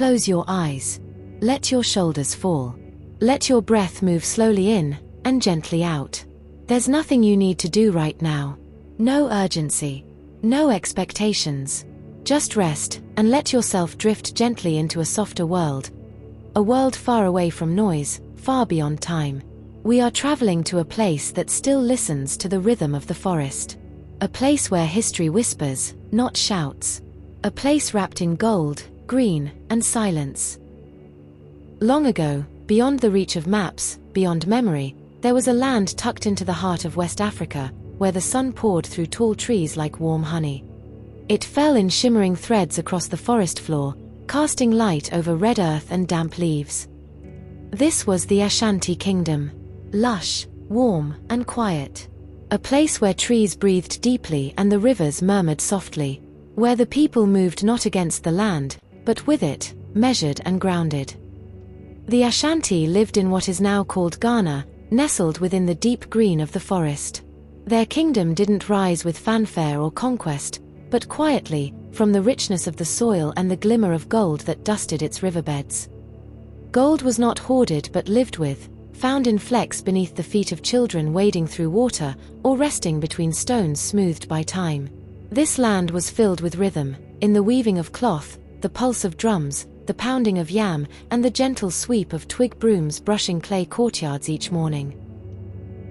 Close your eyes. Let your shoulders fall. Let your breath move slowly in and gently out. There's nothing you need to do right now. No urgency. No expectations. Just rest and let yourself drift gently into a softer world. A world far away from noise, far beyond time. We are traveling to a place that still listens to the rhythm of the forest. A place where history whispers, not shouts. A place wrapped in gold, green, and silence. Long ago, beyond the reach of maps, beyond memory, there was a land tucked into the heart of West Africa, where the sun poured through tall trees like warm honey. It fell in shimmering threads across the forest floor, casting light over red earth and damp leaves. This was the Ashanti kingdom. Lush, warm, and quiet. A place where trees breathed deeply and the rivers murmured softly. Where the people moved not against the land, but with it, measured and grounded. The Ashanti lived in what is now called Ghana, nestled within the deep green of the forest. Their kingdom didn't rise with fanfare or conquest, but quietly, from the richness of the soil and the glimmer of gold that dusted its riverbeds. Gold was not hoarded but lived with, found in flecks beneath the feet of children wading through water, or resting between stones smoothed by time. This land was filled with rhythm, in the weaving of cloth, the pulse of drums, the pounding of yam, and the gentle sweep of twig brooms brushing clay courtyards each morning.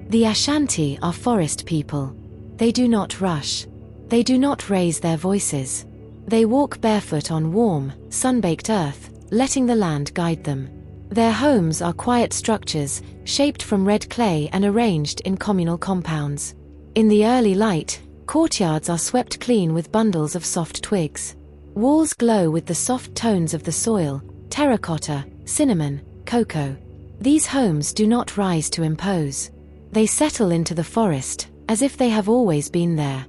The Ashanti are forest people. They do not rush. They do not raise their voices. They walk barefoot on warm, sun-baked earth, letting the land guide them. Their homes are quiet structures, shaped from red clay and arranged in communal compounds. In the early light, courtyards are swept clean with bundles of soft twigs. Walls glow with the soft tones of the soil, terracotta, cinnamon, cocoa. These homes do not rise to impose. They settle into the forest, as if they have always been there.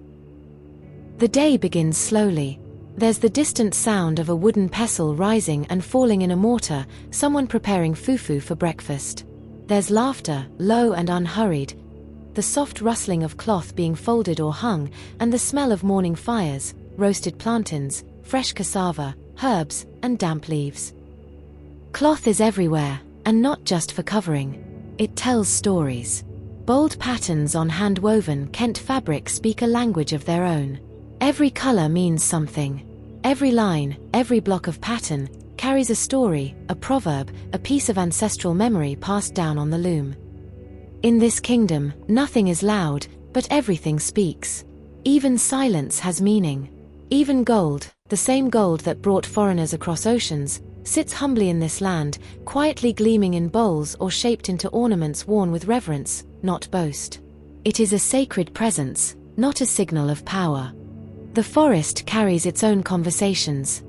The day begins slowly. There's the distant sound of a wooden pestle rising and falling in a mortar, someone preparing fufu for breakfast. There's laughter, low and unhurried, the soft rustling of cloth being folded or hung, and the smell of morning fires, roasted plantains, fresh cassava, herbs, and damp leaves. Cloth is everywhere, and not just for covering. It tells stories. Bold patterns on hand-woven Kent fabric speak a language of their own. Every color means something. Every line, every block of pattern, carries a story, a proverb, a piece of ancestral memory passed down on the loom. In this kingdom, nothing is loud, but everything speaks. Even silence has meaning. Even gold, the same gold that brought foreigners across oceans, sits humbly in this land, quietly gleaming in bowls or shaped into ornaments worn with reverence, not boast. It is a sacred presence, not a signal of power. The forest carries its own conversations.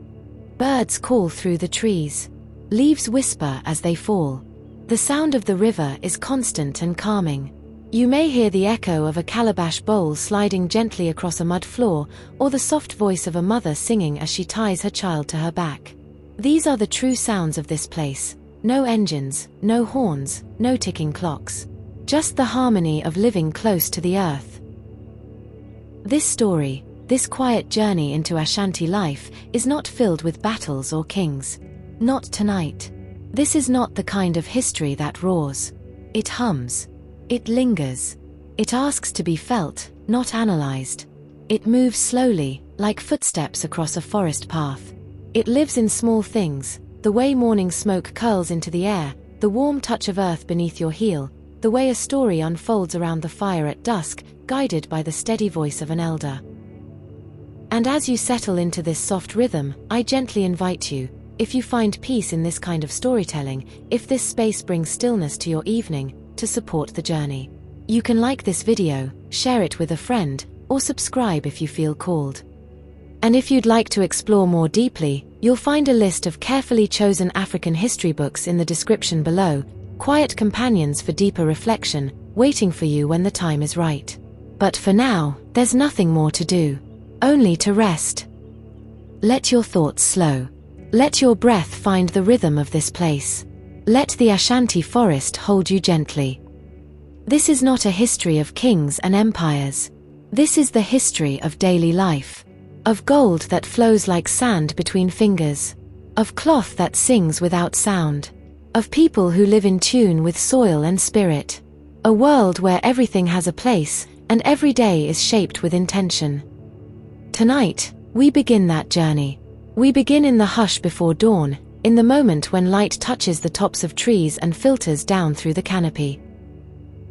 Birds call through the trees. Leaves whisper as they fall. The sound of the river is constant and calming. You may hear the echo of a calabash bowl sliding gently across a mud floor, or the soft voice of a mother singing as she ties her child to her back. These are the true sounds of this place. No engines, no horns, no ticking clocks. Just the harmony of living close to the earth. This story, this quiet journey into Ashanti life, is not filled with battles or kings. Not tonight. This is not the kind of history that roars. It hums. It lingers. It asks to be felt, not analyzed. It moves slowly, like footsteps across a forest path. It lives in small things, the way morning smoke curls into the air, the warm touch of earth beneath your heel, the way a story unfolds around the fire at dusk, guided by the steady voice of an elder. And as you settle into this soft rhythm, I gently invite you, if you find peace in this kind of storytelling, if this space brings stillness to your evening, to support the journey. You can like this video, share it with a friend, or subscribe if you feel called. And if you'd like to explore more deeply, you'll find a list of carefully chosen African history books in the description below, quiet companions for deeper reflection, waiting for you when the time is right. But for now, there's nothing more to do. Only to rest. Let your thoughts slow. Let your breath find the rhythm of this place. Let the Ashanti forest hold you gently. This is not a history of kings and empires. This is the history of daily life. Of gold that flows like sand between fingers. of cloth that sings without sound, of people who live in tune with soil and spirit. A world where everything has a place, and every day is shaped with intention. Tonight, we begin that journey. We begin in the hush before dawn, in the moment when light touches the tops of trees and filters down through the canopy.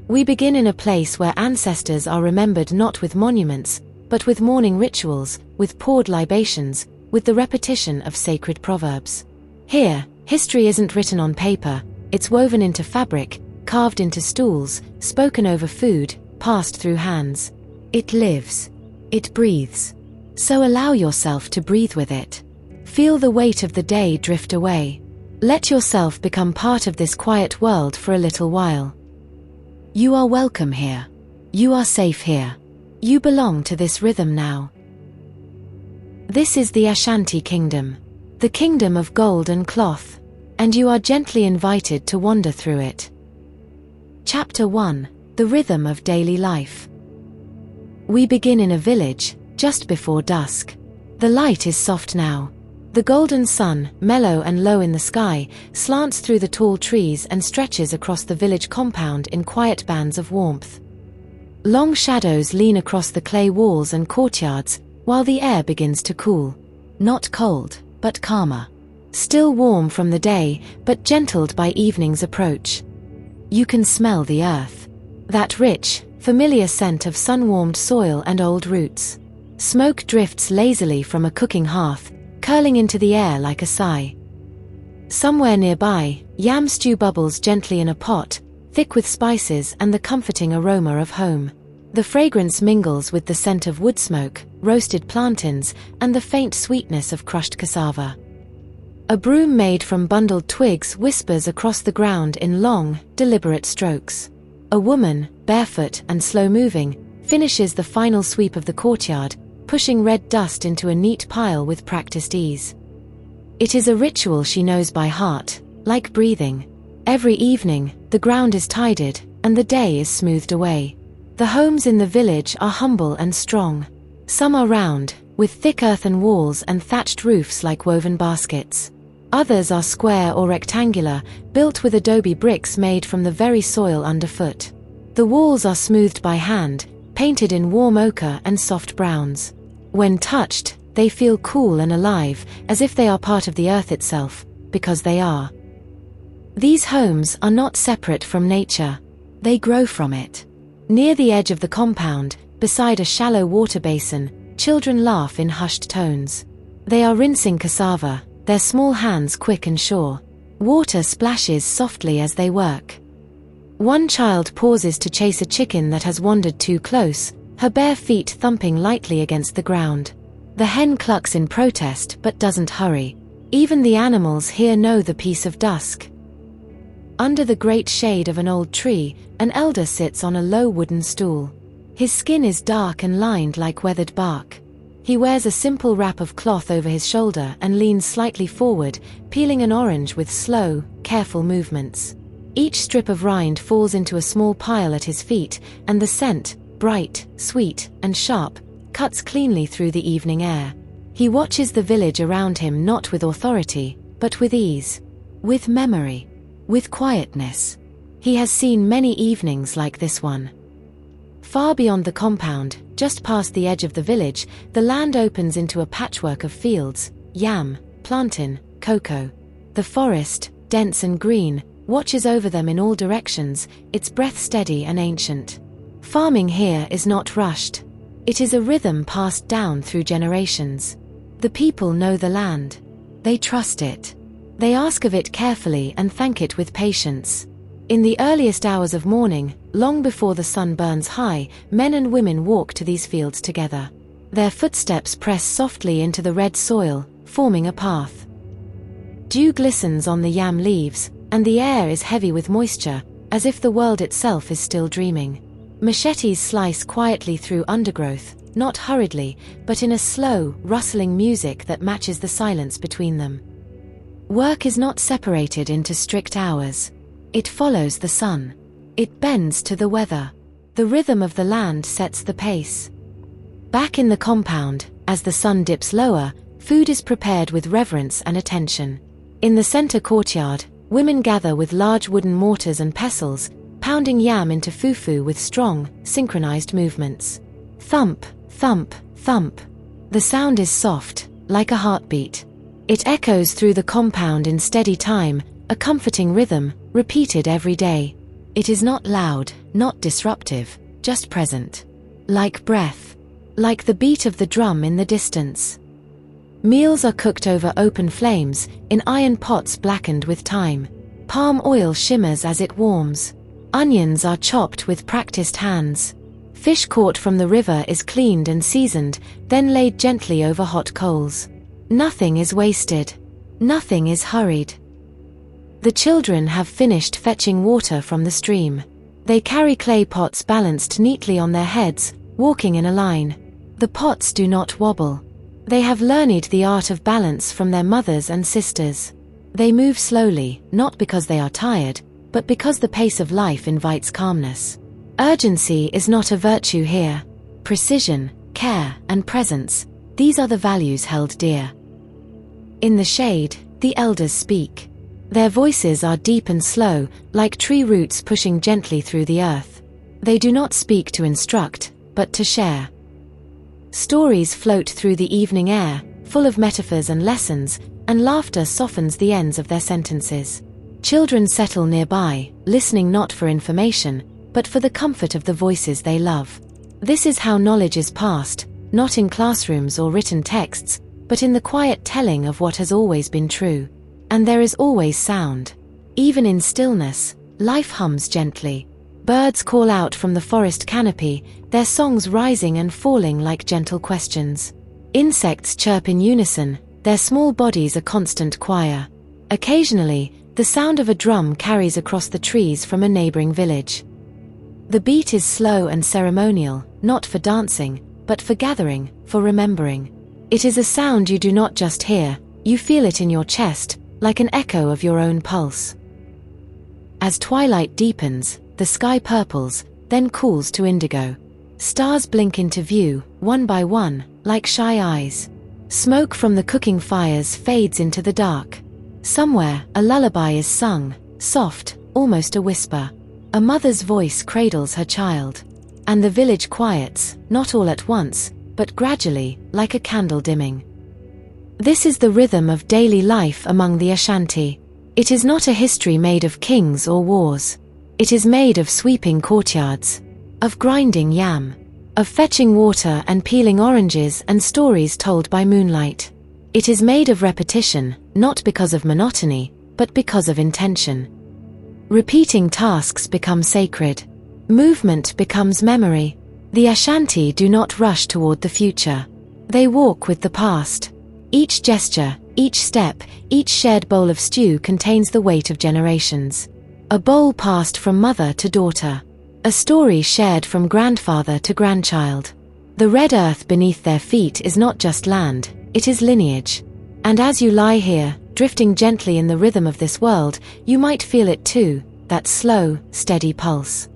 We begin in a place where ancestors are remembered not with monuments, but with morning rituals, with poured libations, with the repetition of sacred proverbs. Here, history isn't written on paper, it's woven into fabric, carved into stools, spoken over food, passed through hands. It lives. It breathes. So allow yourself to breathe with it. Feel the weight of the day drift away. Let yourself become part of this quiet world for a little while. You are welcome here. You are safe here. You belong to this rhythm now. This is the Ashanti kingdom, the kingdom of gold and cloth, and you are gently invited to wander through it. Chapter 1: The Rhythm of Daily Life. We begin in a village, just before dusk. The light is soft now. The golden sun, mellow and low in the sky, slants through the tall trees and stretches across the village compound in quiet bands of warmth. Long shadows lean across the clay walls and courtyards, while the air begins to cool. Not cold, but calmer. Still warm from the day, but gentled by evening's approach. You can smell the earth. That rich, familiar scent of sun-warmed soil and old roots. Smoke drifts lazily from a cooking hearth, curling into the air like a sigh. Somewhere nearby, yam stew bubbles gently in a pot, thick with spices and the comforting aroma of home. The fragrance mingles with the scent of wood smoke, roasted plantains, and the faint sweetness of crushed cassava. A broom made from bundled twigs whispers across the ground in long, deliberate strokes. A woman, barefoot and slow-moving, finishes the final sweep of the courtyard, pushing red dust into a neat pile with practiced ease. It is a ritual she knows by heart, like breathing. Every evening, the ground is tidied, and the day is smoothed away. The homes in the village are humble and strong. Some are round, with thick earthen walls and thatched roofs like woven baskets. Others are square or rectangular, built with adobe bricks made from the very soil underfoot. The walls are smoothed by hand, painted in warm ochre and soft browns. When touched, they feel cool and alive, as if they are part of the earth itself, because they are. These homes are not separate from nature. They grow from it. Near the edge of the compound, beside a shallow water basin, children laugh in hushed tones. They are rinsing cassava, their small hands quick and sure. Water splashes softly as they work. One child pauses to chase a chicken that has wandered too close, her bare feet thumping lightly against the ground. The hen clucks in protest but doesn't hurry. Even the animals here know the peace of dusk. Under the great shade of an old tree, an elder sits on a low wooden stool. His skin is dark and lined like weathered bark. He wears a simple wrap of cloth over his shoulder and leans slightly forward, peeling an orange with slow, careful movements. Each strip of rind falls into a small pile at his feet, and the scent, bright, sweet, and sharp, cuts cleanly through the evening air. He watches the village around him not with authority, but with ease, with memory, with quietness. He has seen many evenings like this one. Far beyond the compound, just past the edge of the village, the land opens into a patchwork of fields, yam, plantain, cocoa. The forest, dense and green, watches over them in all directions, its breath steady and ancient. Farming here is not rushed. It is a rhythm passed down through generations. The people know the land. They trust it. They ask of it carefully and thank it with patience. In the earliest hours of morning, long before the sun burns high, men and women walk to these fields together. Their footsteps press softly into the red soil, forming a path. Dew glistens on the yam leaves, and the air is heavy with moisture, as if the world itself is still dreaming. Machetes slice quietly through undergrowth, not hurriedly, but in a slow, rustling music that matches the silence between them. Work is not separated into strict hours. It follows the sun. It bends to the weather. The rhythm of the land sets the pace. Back in the compound, as the sun dips lower, Food is prepared with reverence and attention. In the center courtyard, women gather with large wooden mortars and pestles, pounding yam into fufu with strong, synchronized movements. Thump, thump, thump. The sound is soft, like a heartbeat. It echoes through the compound in steady time, a comforting rhythm, repeated every day. It is not loud, not disruptive, just present. Like breath. Like the beat of the drum in the distance. Meals are cooked over open flames, in iron pots blackened with time. Palm oil shimmers as it warms. Onions are chopped with practiced hands. Fish caught from the river is cleaned and seasoned, then laid gently over hot coals. Nothing is wasted. Nothing is hurried. The children have finished fetching water from the stream. They carry clay pots balanced neatly on their heads, walking in a line. The pots do not wobble. They have learned the art of balance from their mothers and sisters. They move slowly, not because they are tired, but because the pace of life invites calmness. Urgency is not a virtue here. Precision, care, and presence, these are the values held dear. In the shade, the elders speak. Their voices are deep and slow, like tree roots pushing gently through the earth. They do not speak to instruct, but to share. Stories float through the evening air, full of metaphors and lessons, and laughter softens the ends of their sentences. Children settle nearby, listening not for information, but for the comfort of the voices they love. This is how knowledge is passed, not in classrooms or written texts, but in the quiet telling of what has always been true. And there is always sound. Even in stillness, life hums gently. Birds call out from the forest canopy, their songs rising and falling like gentle questions. Insects chirp in unison, their small bodies a constant choir. Occasionally, the sound of a drum carries across the trees from a neighboring village. The beat is slow and ceremonial, not for dancing, but for gathering, for remembering. It is a sound you do not just hear, you feel it in your chest, like an echo of your own pulse. As twilight deepens, the sky purples, then cools to indigo. Stars blink into view, one by one, like shy eyes. Smoke from the cooking fires fades into the dark. Somewhere, a lullaby is sung, soft, almost a whisper. A mother's voice cradles her child. And the village quiets, not all at once, but gradually, like a candle dimming. This is the rhythm of daily life among the Ashanti. It is not a history made of kings or wars. It is made of sweeping courtyards, of grinding yam, of fetching water and peeling oranges and stories told by moonlight. It is made of repetition, not because of monotony, but because of intention. Repeating tasks become sacred. Movement becomes memory. The Ashanti do not rush toward the future. They walk with the past. Each gesture, each step, each shared bowl of stew contains the weight of generations. A bowl passed from mother to daughter. A story shared from grandfather to grandchild. The red earth beneath their feet is not just land, it is lineage. And as you lie here, drifting gently in the rhythm of this world, you might feel it too, that slow, steady pulse.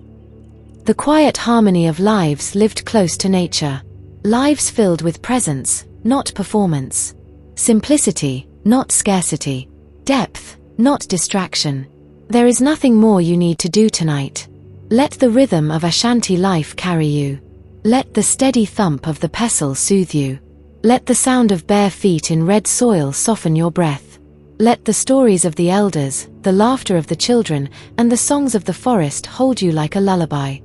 The quiet harmony of lives lived close to nature. Lives filled with presence, not performance. Simplicity, not scarcity. Depth, not distraction. There is nothing more you need to do tonight. Let the rhythm of Ashanti life carry you. Let the steady thump of the pestle soothe you. Let the sound of bare feet in red soil soften your breath. Let the stories of the elders, the laughter of the children, and the songs of the forest hold you like a lullaby.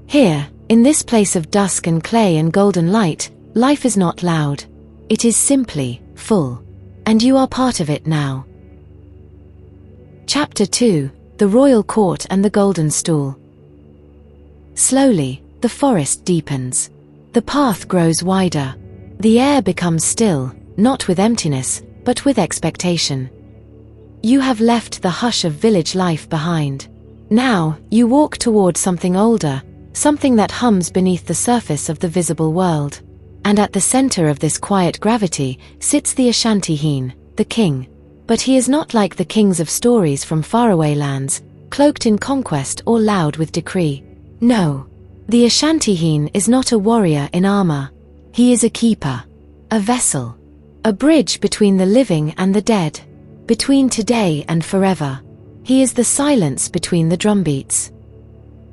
Here, in this place of dusk and clay and golden light, life is not loud. It is simply full. And you are part of it now. Chapter 2: The Royal Court and the Golden Stool. Slowly, the forest deepens. The path grows wider. The air becomes still, not with emptiness, but with expectation. You have left the hush of village life behind. Now, you walk toward something older, something that hums beneath the surface of the visible world. And at the center of this quiet gravity sits the Ashanti Heen, the king. But he is not like the kings of stories from faraway lands, cloaked in conquest or loud with decree. No. The Ashanti Heen is not a warrior in armor. He is a keeper. A vessel. A bridge between the living and the dead. Between today and forever. He is the silence between the drumbeats.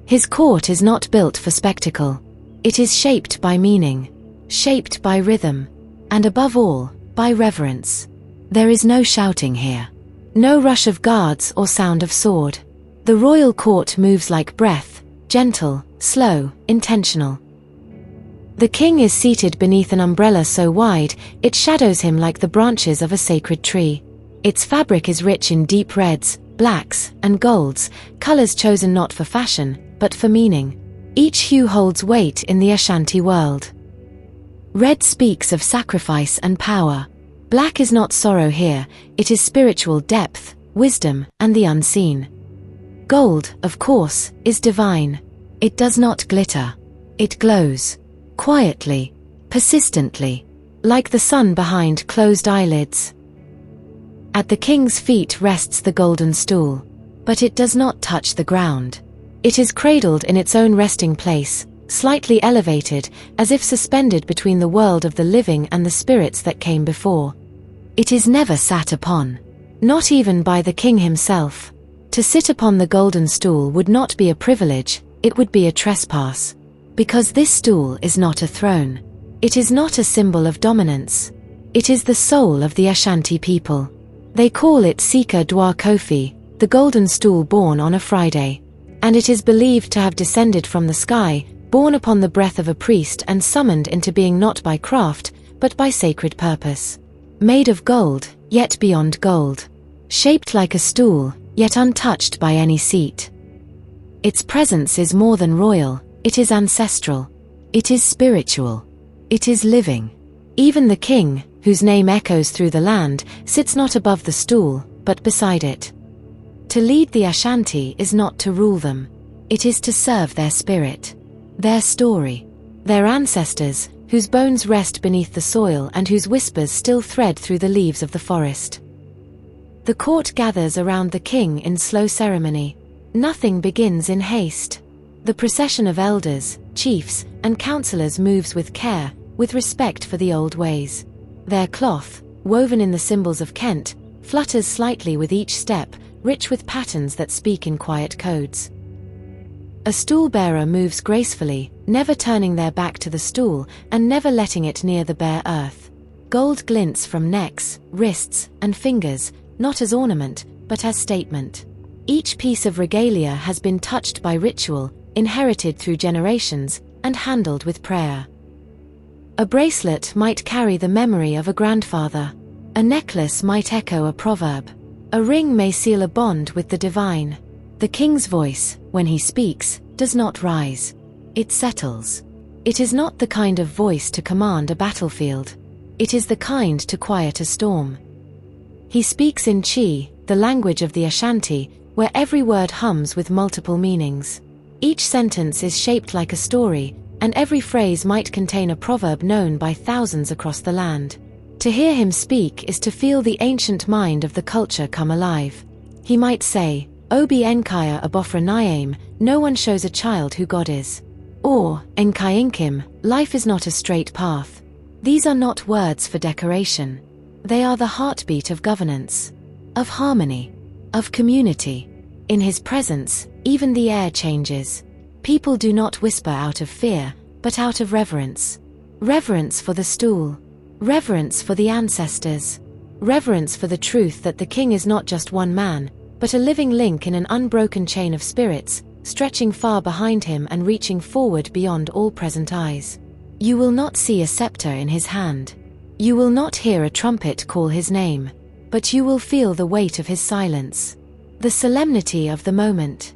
His court is not built for spectacle. It is shaped by meaning, shaped by rhythm, and above all, by reverence. There is no shouting here. No rush of guards or sound of sword. The royal court moves like breath, gentle, slow, intentional. The king is seated beneath an umbrella so wide, it shadows him like the branches of a sacred tree. Its fabric is rich in deep reds, blacks, and golds, colors chosen not for fashion, but for meaning. Each hue holds weight in the Ashanti world. Red speaks of sacrifice and power. Black is not sorrow here, it is spiritual depth, wisdom, and the unseen. Gold, of course, is divine. It does not glitter. It glows. Quietly, persistently, like the sun behind closed eyelids. At the king's feet rests the golden stool, but it does not touch the ground. It is cradled in its own resting place, slightly elevated, as if suspended between the world of the living and the spirits that came before. It is never sat upon, not even by the king himself. To sit upon the golden stool would not be a privilege, it would be a trespass. Because this stool is not a throne. It is not a symbol of dominance. It is the soul of the Ashanti people. They call it Sika Dwa Kofi, the golden stool born on a Friday. And it is believed to have descended from the sky, born upon the breath of a priest and summoned into being not by craft, but by sacred purpose. Made of gold, yet beyond gold. Shaped like a stool, yet untouched by any seat. Its presence is more than royal, it is ancestral. It is spiritual. It is living. Even the king, whose name echoes through the land, sits not above the stool, but beside it. To lead the Ashanti is not to rule them. It is to serve their spirit, their story, their ancestors, whose bones rest beneath the soil and whose whispers still thread through the leaves of the forest. The court gathers around the king in slow ceremony. Nothing begins in haste. The procession of elders, chiefs, and councillors moves with care, with respect for the old ways. Their cloth, woven in the symbols of Kent, flutters slightly with each step, rich with patterns that speak in quiet codes. A stool bearer moves gracefully, never turning their back to the stool, and never letting it near the bare earth. Gold glints from necks, wrists, and fingers, not as ornament, but as statement. Each piece of regalia has been touched by ritual, inherited through generations, and handled with prayer. A bracelet might carry the memory of a grandfather. A necklace might echo a proverb. A ring may seal a bond with the divine. The king's voice, when he speaks, does not rise. It settles. It is not the kind of voice to command a battlefield. It is the kind to quiet a storm. He speaks in Chi, the language of the Ashanti, where every word hums with multiple meanings. Each sentence is shaped like a story, and every phrase might contain a proverb known by thousands across the land. To hear him speak is to feel the ancient mind of the culture come alive. He might say, Obi Enkaya Abofra Nyame, no one shows a child who God is. Or, Enkayinkim, life is not a straight path. These are not words for decoration. They are the heartbeat of governance, of harmony, of community. In his presence, even the air changes. People do not whisper out of fear, but out of reverence. Reverence for the stool. Reverence for the ancestors. Reverence for the truth that the king is not just one man, but a living link in an unbroken chain of spirits, stretching far behind him and reaching forward beyond all present eyes. You will not see a scepter in his hand. You will not hear a trumpet call his name, but you will feel the weight of his silence. The solemnity of the moment.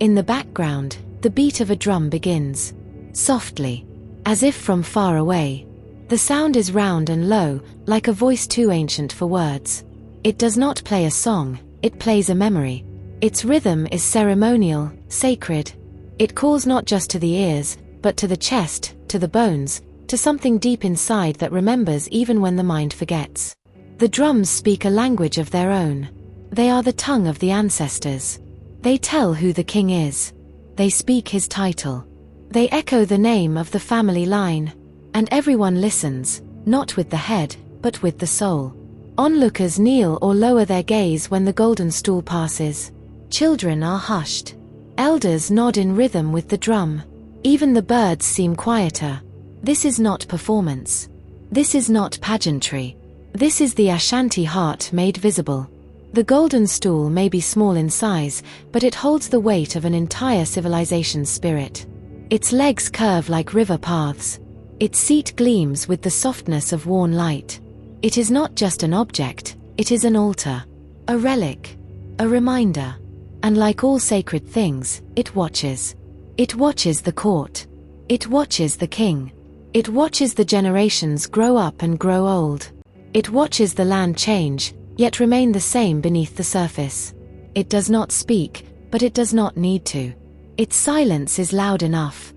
In the background, the beat of a drum begins. Softly, as if from far away. The sound is round and low, like a voice too ancient for words. It does not play a song, it plays a memory. Its rhythm is ceremonial, sacred. It calls not just to the ears, but to the chest, to the bones, to something deep inside that remembers even when the mind forgets. The drums speak a language of their own. They are the tongue of the ancestors. They tell who the king is. They speak his title. They echo the name of the family line. And everyone listens, not with the head, but with the soul. Onlookers kneel or lower their gaze when the golden stool passes. Children are hushed. Elders nod in rhythm with the drum. Even the birds seem quieter. This is not performance. This is not pageantry. This is the Ashanti heart made visible. The golden stool may be small in size, but it holds the weight of an entire civilization's spirit. Its legs curve like river paths. Its seat gleams with the softness of worn light. It is not just an object, it is an altar, a relic, a reminder. And like all sacred things, it watches. It watches the court. It watches the king. It watches the generations grow up and grow old. It watches the land change, yet remain the same beneath the surface. It does not speak, but it does not need to. Its silence is loud enough.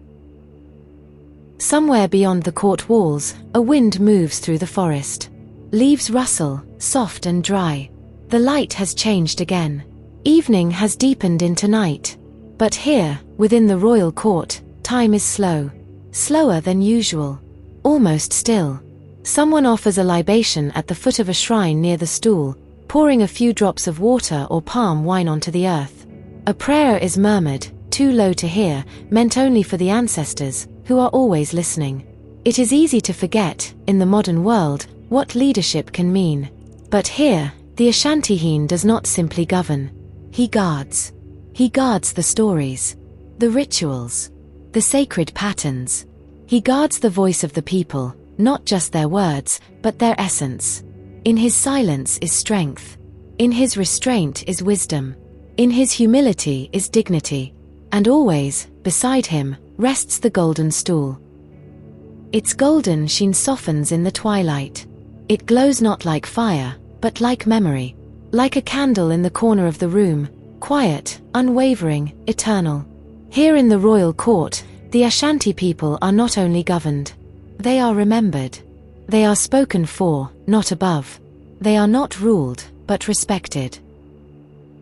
Somewhere beyond the court walls, a wind moves through the forest. Leaves rustle, soft and dry. The light has changed again. Evening has deepened into night. But here, within the royal court, time is slow. Slower than usual. Almost still. Someone offers a libation at the foot of a shrine near the stool, pouring a few drops of water or palm wine onto the earth. A prayer is murmured, too low to hear, meant only for the ancestors, who are always listening. It is easy to forget, in the modern world, what leadership can mean. But here, the Ashanti does not simply govern. He guards. He guards the stories, the rituals, the sacred patterns. He guards the voice of the people, not just their words, but their essence. In his silence is strength. In his restraint is wisdom. In his humility is dignity. And always, beside him, rests the golden stool. Its golden sheen softens in the twilight. It glows not like fire, but like memory. Like a candle in the corner of the room, quiet, unwavering, eternal. Here in the royal court, the Ashanti people are not only governed. They are remembered. They are spoken for, not above. They are not ruled, but respected.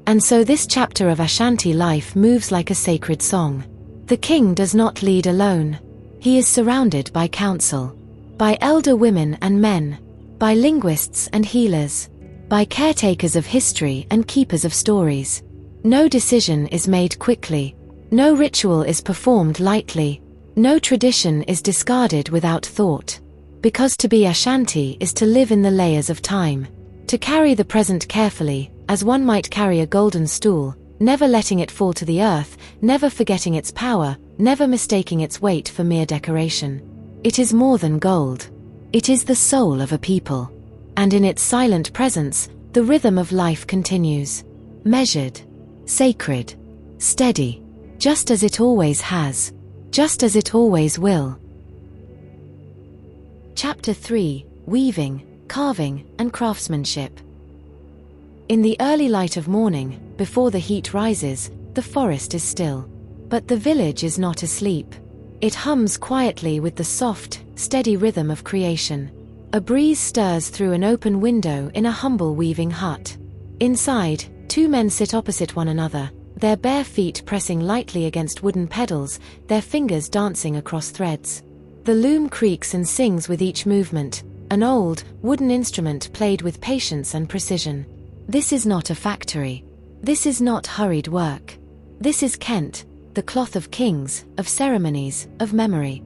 And so this chapter of Ashanti life moves like a sacred song. The king does not lead alone. He is surrounded by counsel. By elder women and men. By linguists and healers. By caretakers of history and keepers of stories. No decision is made quickly. No ritual is performed lightly. No tradition is discarded without thought. Because to be Ashanti is to live in the layers of time. To carry the present carefully, as one might carry a golden stool, never letting it fall to the earth, never forgetting its power, never mistaking its weight for mere decoration. It is more than gold. It is the soul of a people. And in its silent presence, the rhythm of life continues. Measured. Sacred. Steady. Just as it always has. Just as it always will. Chapter 3: Weaving, Carving, and Craftsmanship. In the early light of morning, before the heat rises, the forest is still. But the village is not asleep. It hums quietly with the soft, steady rhythm of creation. A breeze stirs through an open window in a humble weaving hut. Inside, two men sit opposite one another, their bare feet pressing lightly against wooden pedals, their fingers dancing across threads. The loom creaks and sings with each movement, an old, wooden instrument played with patience and precision. This is not a factory. This is not hurried work. This is Kent, the cloth of kings, of ceremonies, of memory.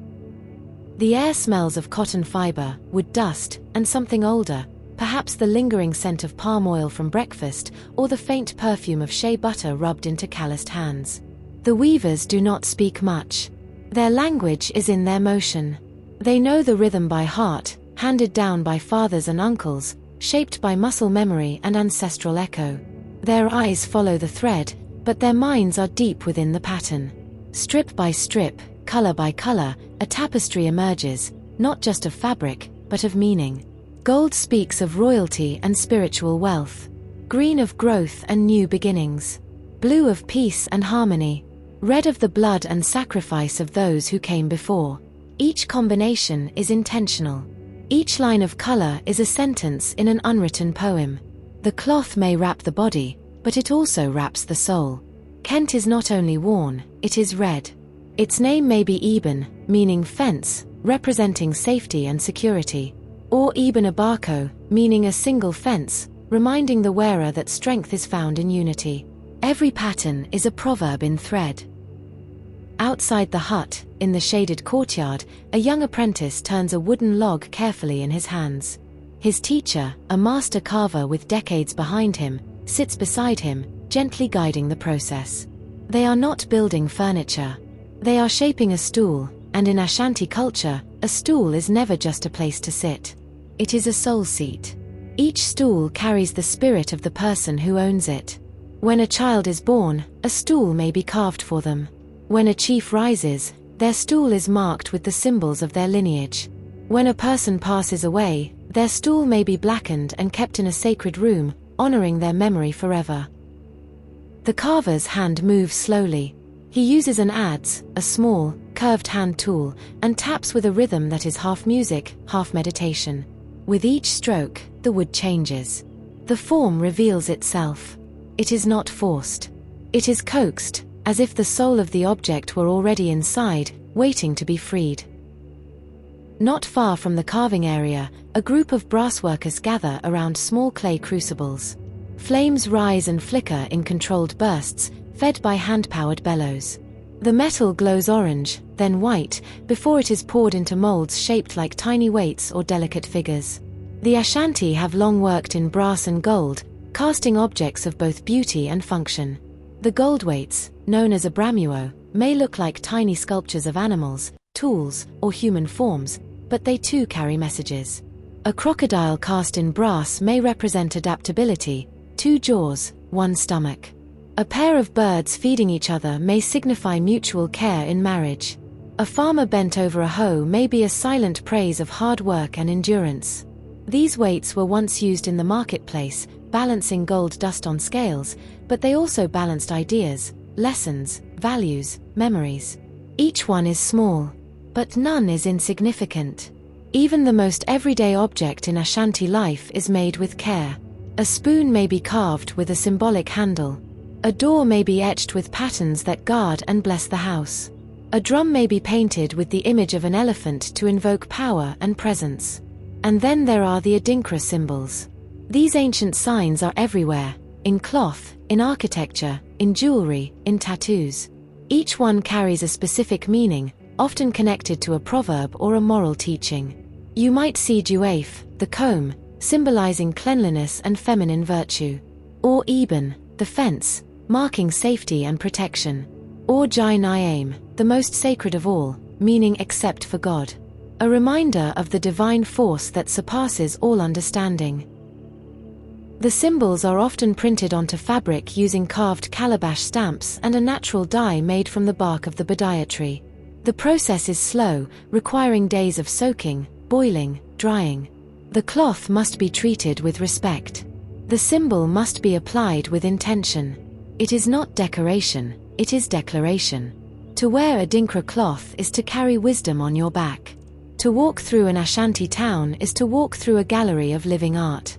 The air smells of cotton fiber, wood dust, and something older, perhaps the lingering scent of palm oil from breakfast, or the faint perfume of shea butter rubbed into calloused hands. The weavers do not speak much. Their language is in their motion. They know the rhythm by heart, handed down by fathers and uncles, shaped by muscle memory and ancestral echo. Their eyes follow the thread, but their minds are deep within the pattern. Strip by strip, color by color, a tapestry emerges, not just of fabric, but of meaning. Gold speaks of royalty and spiritual wealth. Green of growth and new beginnings. Blue of peace and harmony. Red of the blood and sacrifice of those who came before. Each combination is intentional. Each line of color is a sentence in an unwritten poem. The cloth may wrap the body, but it also wraps the soul. Kent is not only worn, it is red. Its name may be Eben, meaning fence, representing safety and security. or even a barco, meaning a single fence, reminding the wearer that strength is found in unity. Every pattern is a proverb in thread. Outside the hut, in the shaded courtyard, a young apprentice turns a wooden log carefully in his hands. His teacher, a master carver with decades behind him, sits beside him, gently guiding the process. They are not building furniture. They are shaping a stool, and in Ashanti culture, a stool is never just a place to sit. It is a soul seat. Each stool carries the spirit of the person who owns it. When a child is born, a stool may be carved for them. When a chief rises, their stool is marked with the symbols of their lineage. When a person passes away, their stool may be blackened and kept in a sacred room, honoring their memory forever. The carver's hand moves slowly. He uses an adze, a small, curved hand tool, and taps with a rhythm that is half music, half meditation. With each stroke, the wood changes. The form reveals itself. It is not forced. It is coaxed, as if the soul of the object were already inside, waiting to be freed. Not far from the carving area, a group of brass workers gather around small clay crucibles. Flames rise and flicker in controlled bursts, fed by hand-powered bellows. The metal glows orange, then white, before it is poured into molds shaped like tiny weights or delicate figures. The Ashanti have long worked in brass and gold, casting objects of both beauty and function. The gold weights, known as a bramuo, may look like tiny sculptures of animals, tools, or human forms, but they too carry messages. A crocodile cast in brass may represent adaptability, 2 jaws, 1 stomach. A pair of birds feeding each other may signify mutual care in marriage. A farmer bent over a hoe may be a silent praise of hard work and endurance. These weights were once used in the marketplace, balancing gold dust on scales, but they also balanced ideas, lessons, values, memories. Each one is small, but none is insignificant. Even the most everyday object in Ashanti life is made with care. A spoon may be carved with a symbolic handle. A door may be etched with patterns that guard and bless the house. A drum may be painted with the image of an elephant to invoke power and presence. And then there are the Adinkra symbols. These ancient signs are everywhere, in cloth, in architecture, in jewelry, in tattoos. Each one carries a specific meaning, often connected to a proverb or a moral teaching. You might see Juafe, the comb, symbolizing cleanliness and feminine virtue. Or Eben, the fence, marking safety and protection. Or Jai Nyame, the most sacred of all, meaning except for God. A reminder of the divine force that surpasses all understanding. The symbols are often printed onto fabric using carved calabash stamps and a natural dye made from the bark of the bedaya tree. The process is slow, requiring days of soaking, boiling, drying. The cloth must be treated with respect. The symbol must be applied with intention. It is not decoration, it is declaration. To wear Adinkra cloth is to carry wisdom on your back. To walk through an Ashanti town is to walk through a gallery of living art.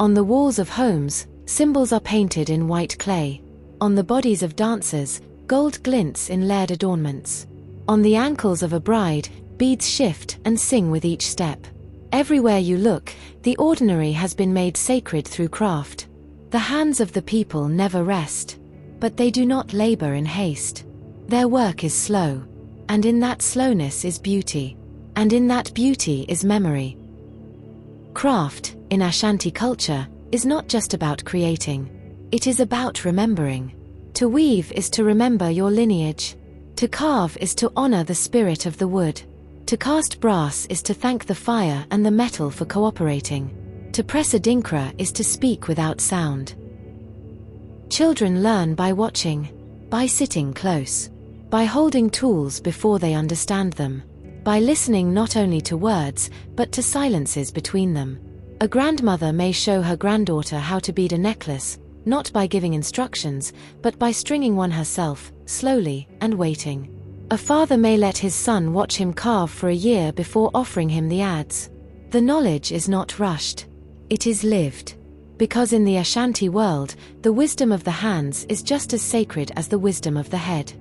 On the walls of homes, symbols are painted in white clay. On the bodies of dancers, gold glints in layered adornments. On the ankles of a bride, beads shift and sing with each step. Everywhere you look, the ordinary has been made sacred through craft. The hands of the people never rest. But they do not labor in haste. Their work is slow. And in that slowness is beauty. And in that beauty is memory. Craft, in Ashanti culture, is not just about creating. It is about remembering. To weave is to remember your lineage. To carve is to honor the spirit of the wood. To cast brass is to thank the fire and the metal for cooperating. To press Adinkra is to speak without sound. Children learn by watching, by sitting close, by holding tools before they understand them, by listening not only to words, but to silences between them. A grandmother may show her granddaughter how to bead a necklace, not by giving instructions, but by stringing one herself, slowly, and waiting. A father may let his son watch him carve for a year before offering him the adze. The knowledge is not rushed. It is lived. Because in the Ashanti world, the wisdom of the hands is just as sacred as the wisdom of the head.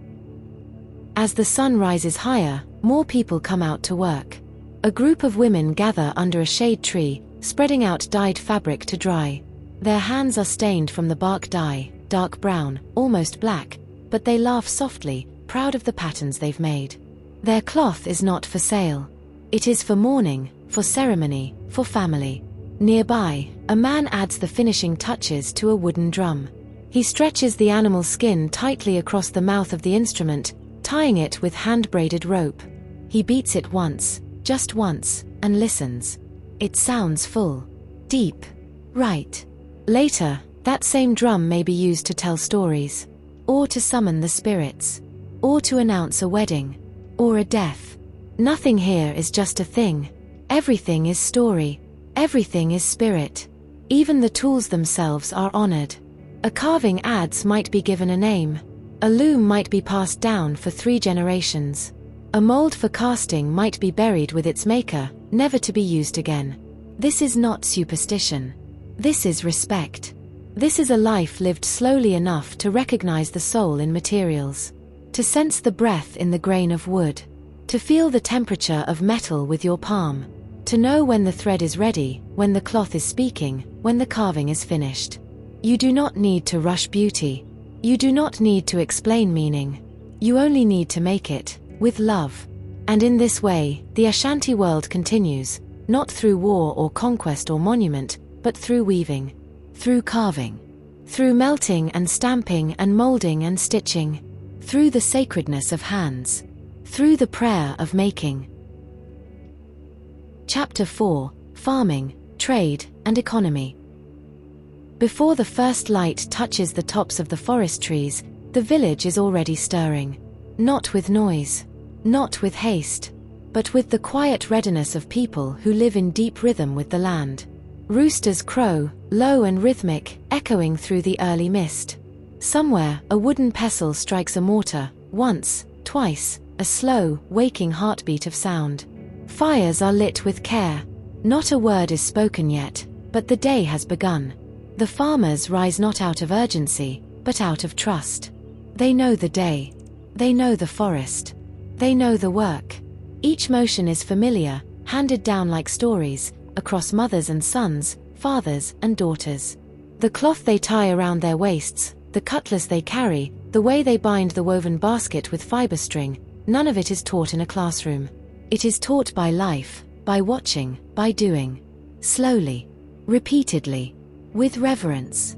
As the sun rises higher, more people come out to work. A group of women gather under a shade tree, spreading out dyed fabric to dry. Their hands are stained from the bark dye, dark brown, almost black, but they laugh softly, proud of the patterns they've made. Their cloth is not for sale. It is for mourning, for ceremony, for family. Nearby, a man adds the finishing touches to a wooden drum. He stretches the animal skin tightly across the mouth of the instrument, tying it with hand-braided rope. He beats it once, just once, and listens. It sounds full, deep, right. Later, that same drum may be used to tell stories, or to summon the spirits, or to announce a wedding, or a death. Nothing here is just a thing. Everything is story. Everything is spirit. Even the tools themselves are honored. A carving adze might be given a name. A loom might be passed down for 3 generations. A mold for casting might be buried with its maker, never to be used again. This is not superstition. This is respect. This is a life lived slowly enough to recognize the soul in materials, to sense the breath in the grain of wood, to feel the temperature of metal with your palm, to know when the thread is ready, when the cloth is speaking, when the carving is finished. You do not need to rush beauty. You do not need to explain meaning. You only need to make it, with love. And in this way, the Ashanti world continues, not through war or conquest or monument, but through weaving, through carving, through melting and stamping and molding and stitching, through the sacredness of hands, through the prayer of making. Chapter 4: Farming, Trade, and Economy. Before the first light touches the tops of the forest trees, the village is already stirring. Not with noise, not with haste, but with the quiet readiness of people who live in deep rhythm with the land. Roosters crow, low and rhythmic, echoing through the early mist. Somewhere, a wooden pestle strikes a mortar, once, twice, a slow, waking heartbeat of sound. Fires are lit with care. Not a word is spoken yet, but the day has begun. The farmers rise not out of urgency, but out of trust. They know the day. They know the forest. They know the work. Each motion is familiar, handed down like stories, across mothers and sons, fathers and daughters. The cloth they tie around their waists, the cutlass they carry, the way they bind the woven basket with fiber string, none of it is taught in a classroom. It is taught by life, by watching, by doing. Slowly. Repeatedly. With reverence.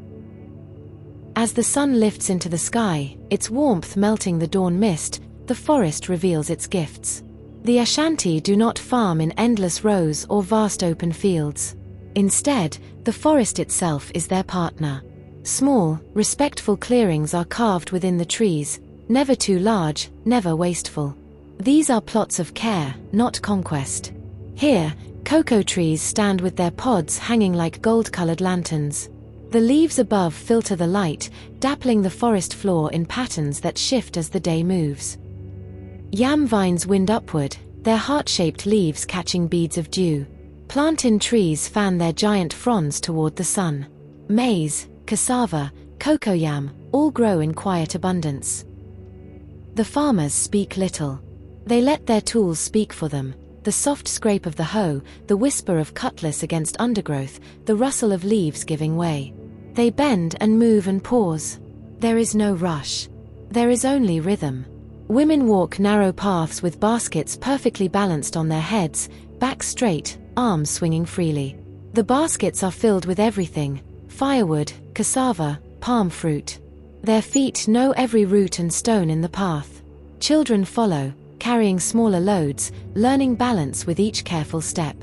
As the sun lifts into the sky, its warmth melting the dawn mist, the forest reveals its gifts. The Ashanti do not farm in endless rows or vast open fields. Instead, the forest itself is their partner. Small, respectful clearings are carved within the trees, never too large, never wasteful. These are plots of care, not conquest. Here, cocoa trees stand with their pods hanging like gold-colored lanterns. The leaves above filter the light, dappling the forest floor in patterns that shift as the day moves. Yam vines wind upward, their heart-shaped leaves catching beads of dew. Plantain trees fan their giant fronds toward the sun. Maize, cassava, cocoyam, all grow in quiet abundance. The farmers speak little. They let their tools speak for them. The soft scrape of the hoe, the whisper of cutlass against undergrowth, the rustle of leaves giving way. They bend and move and pause. There is no rush. There is only rhythm. Women walk narrow paths with baskets perfectly balanced on their heads, back straight, arms swinging freely. The baskets are filled with everything: firewood, cassava, palm fruit. Their feet know every root and stone in the path. Children follow, carrying smaller loads, learning balance with each careful step.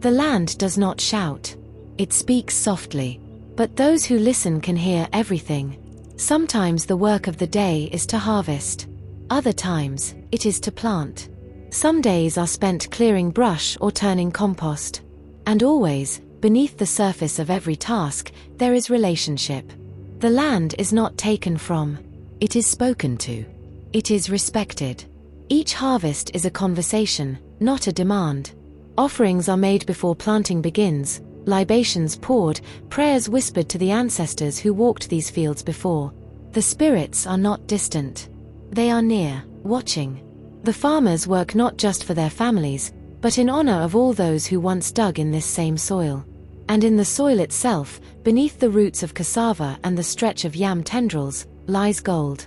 The land does not shout. It speaks softly. But those who listen can hear everything. Sometimes the work of the day is to harvest. Other times, it is to plant. Some days are spent clearing brush or turning compost. And always, beneath the surface of every task, there is relationship. The land is not taken from. It is spoken to. It is respected. Each harvest is a conversation, not a demand. Offerings are made before planting begins, libations poured, prayers whispered to the ancestors who walked these fields before. The spirits are not distant. They are near, watching. The farmers work not just for their families, but in honor of all those who once dug in this same soil. And in the soil itself, beneath the roots of cassava and the stretch of yam tendrils, lies gold.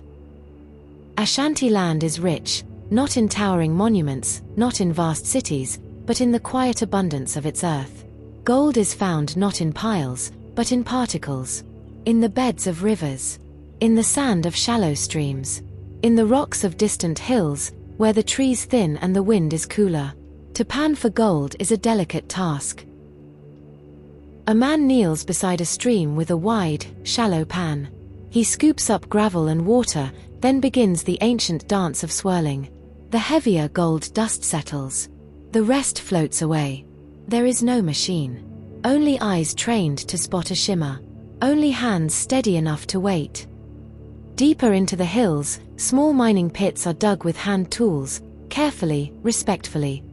Ashanti land is rich, not in towering monuments, not in vast cities, but in the quiet abundance of its earth. Gold is found not in piles, but in particles. In the beds of rivers. In the sand of shallow streams. In the rocks of distant hills, where the trees thin and the wind is cooler. To pan for gold is a delicate task. A man kneels beside a stream with a wide, shallow pan. He scoops up gravel and water, then begins the ancient dance of swirling. The heavier gold dust settles. The rest floats away. There is no machine. Only eyes trained to spot a shimmer. Only hands steady enough to wait. Deeper into the hills, small mining pits are dug with hand tools, carefully, respectfully.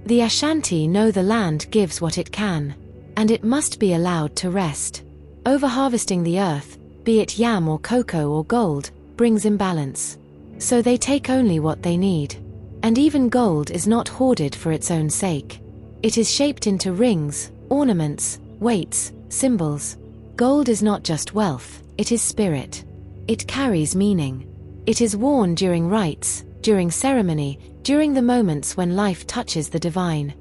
The Ashanti know the land gives what it can, and it must be allowed to rest. Overharvesting the earth, be it yam or cocoa or gold, brings imbalance. So they take only what they need. And even gold is not hoarded for its own sake. It is shaped into rings, ornaments, weights, symbols. Gold is not just wealth, it is spirit. It carries meaning. It is worn during rites, during ceremony, during the moments when life touches the divine.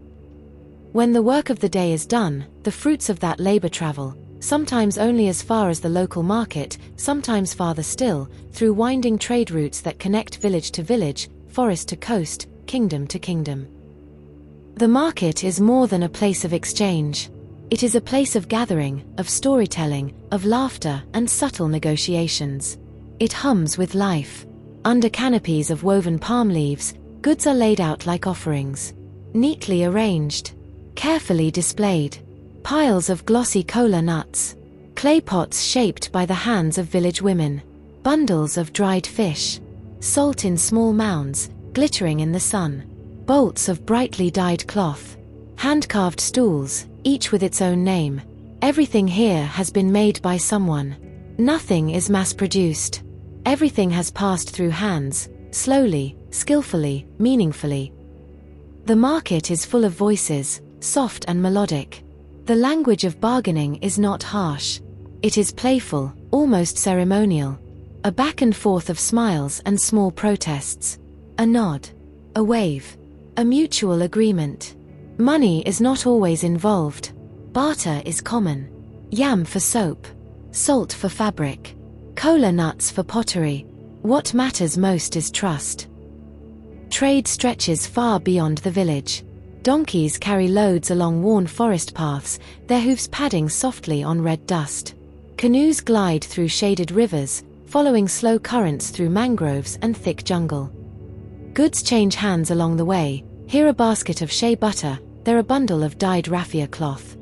When the work of the day is done, the fruits of that labor travel, sometimes only as far as the local market, sometimes farther still, through winding trade routes that connect village to village, forest to coast, kingdom to kingdom. The market is more than a place of exchange. It is a place of gathering, of storytelling, of laughter and subtle negotiations. It hums with life. Under canopies of woven palm leaves, goods are laid out like offerings. Neatly arranged. Carefully displayed. Piles of glossy kola nuts. Clay pots shaped by the hands of village women. Bundles of dried fish. Salt in small mounds, glittering in the sun. Bolts of brightly dyed cloth. Hand-carved stools, each with its own name. Everything here has been made by someone. Nothing is mass-produced. Everything has passed through hands, slowly, skillfully, meaningfully. The market is full of voices, soft and melodic. The language of bargaining is not harsh. It is playful, almost ceremonial. A back and forth of smiles and small protests. A nod. A wave. A mutual agreement. Money is not always involved. Barter is common. Yam for soap. Salt for fabric. Kola nuts for pottery. What matters most is trust. Trade stretches far beyond the village. Donkeys carry loads along worn forest paths, their hooves padding softly on red dust. Canoes glide through shaded rivers, following slow currents through mangroves and thick jungle. Goods change hands along the way, here a basket of shea butter, there a bundle of dyed raffia cloth.